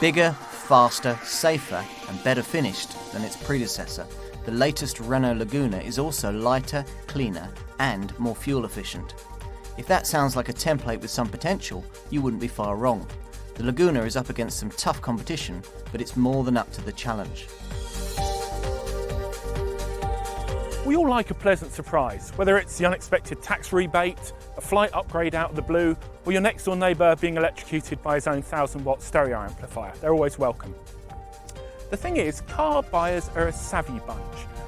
Bigger, faster, safer and better finished than its predecessor, the latest Renault Laguna is also lighter, cleaner and more fuel efficient. If that sounds like a template with some potential, you wouldn't be far wrong. The Laguna is up against some tough competition, but it's more than up to the challenge. We all like a pleasant surprise, whether it's the unexpected tax rebate, a flight upgrade out of the blue, or your next door neighbour being electrocuted by his own 1000-watt stereo amplifier. They're always welcome. The thing is, car buyers are a savvy bunch.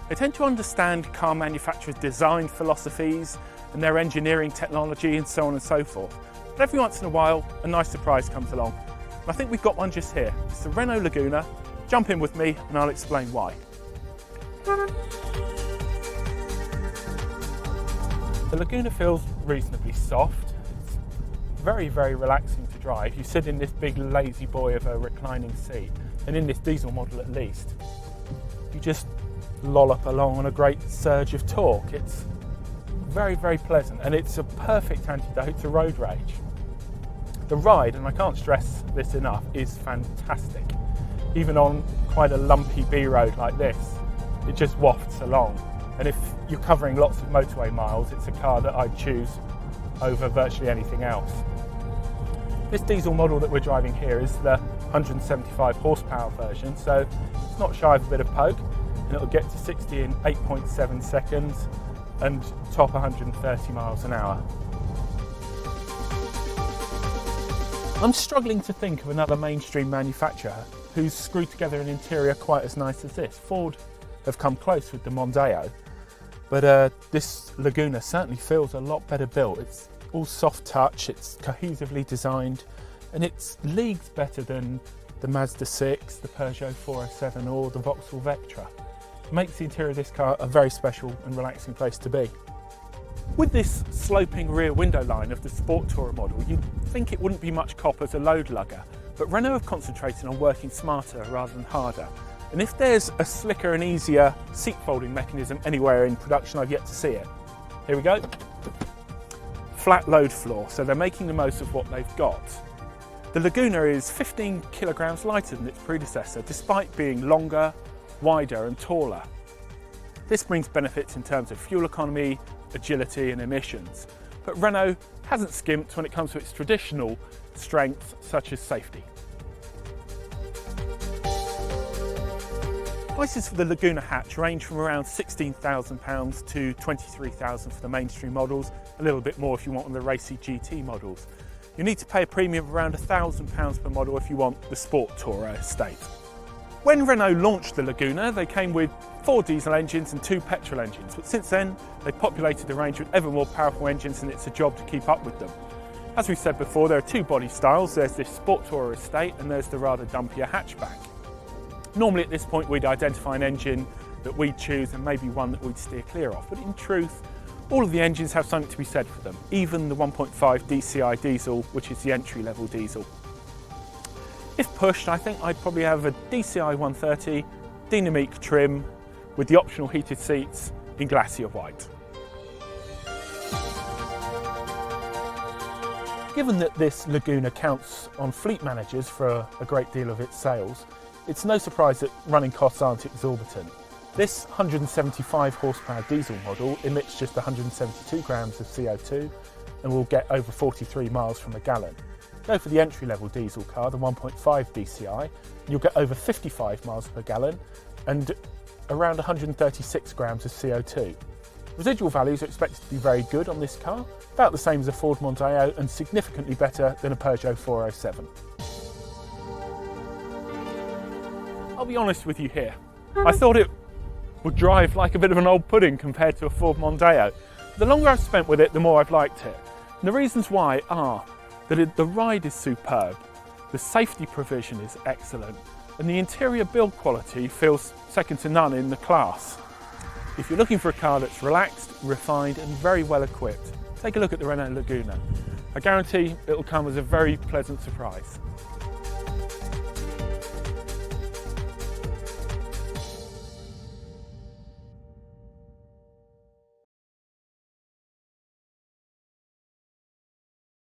They tend to understand car manufacturers' design philosophies and their engineering technology and so on and so forth. But every once in a while, a nice surprise comes along. And I think we've got one just here. It's the Renault Laguna. Jump in with me and I'll explain why. The Laguna feels reasonably soft. It's very, very relaxing to drive. You sit in this big lazy boy of a reclining seat, and in this diesel model at least, you just lollop along on a great surge of torque. It's very, very pleasant, and it's a perfect antidote to road rage. The ride, and I can't stress this enough, is fantastic. Even on quite a lumpy B road like this, it just wafts along. And if you're covering lots of motorway miles, it's a car that I'd choose over virtually anything else. This diesel model that we're driving here is the 175 horsepower version, so it's not shy of a bit of poke, and it'll get to 60 in 8.7 seconds and top 130 miles an hour. I'm struggling to think of another mainstream manufacturer who's screwed together an interior quite as nice as this. Ford have come close with the Mondeo, but this Laguna certainly feels a lot better built. It's all soft touch, it's cohesively designed, and it's leagues better than the Mazda 6, the Peugeot 407 or the Vauxhall Vectra. It makes the interior of this car a very special and relaxing place to be. With this sloping rear window line of the Sport Tourer model, you'd think it wouldn't be much cop as a load lugger, but Renault have concentrated on working smarter rather than harder. And if there's a slicker and easier seat folding mechanism anywhere in production, I've yet to see it. Here we go. Flat load floor, so they're making the most of what they've got. The Laguna is 15 kilograms lighter than its predecessor, despite being longer, wider and taller. This brings benefits in terms of fuel economy, agility and emissions. But Renault hasn't skimped when it comes to its traditional strengths, such as safety. Prices for the Laguna hatch range from around £16,000 to £23,000 for the mainstream models, a little bit more if you want on the racy GT models. You need to pay a premium of around £1,000 per model if you want the Sport Tourer estate. When Renault launched the Laguna, they came with 4 diesel engines and 2 petrol engines, but since then they've populated the range with ever more powerful engines, and it's a job to keep up with them. As we said before, there are 2 body styles. There's this Sport Tourer estate and there's the rather dumpier hatchback. Normally at this point we'd identify an engine that we'd choose and maybe one that we'd steer clear of, but in truth all of the engines have something to be said for them, even the 1.5 DCI diesel, which is the entry-level diesel. If pushed, I think I'd probably have a DCI 130 Dynamique trim with the optional heated seats in glacier white. Given that this Laguna counts on fleet managers for a great deal of its sales, it's no surprise that running costs aren't exorbitant. This 175 horsepower diesel model emits just 172 grams of CO2 and will get over 43 miles from a gallon. Go for the entry-level diesel car, the 1.5 DCI, you'll get over 55 miles per gallon and around 136 grams of CO2. Residual values are expected to be very good on this car, about the same as a Ford Mondeo and significantly better than a Peugeot 407. I'll be honest with you here, I thought it would drive like a bit of an old pudding compared to a Ford Mondeo. The longer I've spent with it, the more I've liked it. And the reasons why are that the ride is superb, the safety provision is excellent, and the interior build quality feels second to none in the class. If you're looking for a car that's relaxed, refined and very well equipped, take a look at the Renault Laguna. I guarantee it'll come as a very pleasant surprise.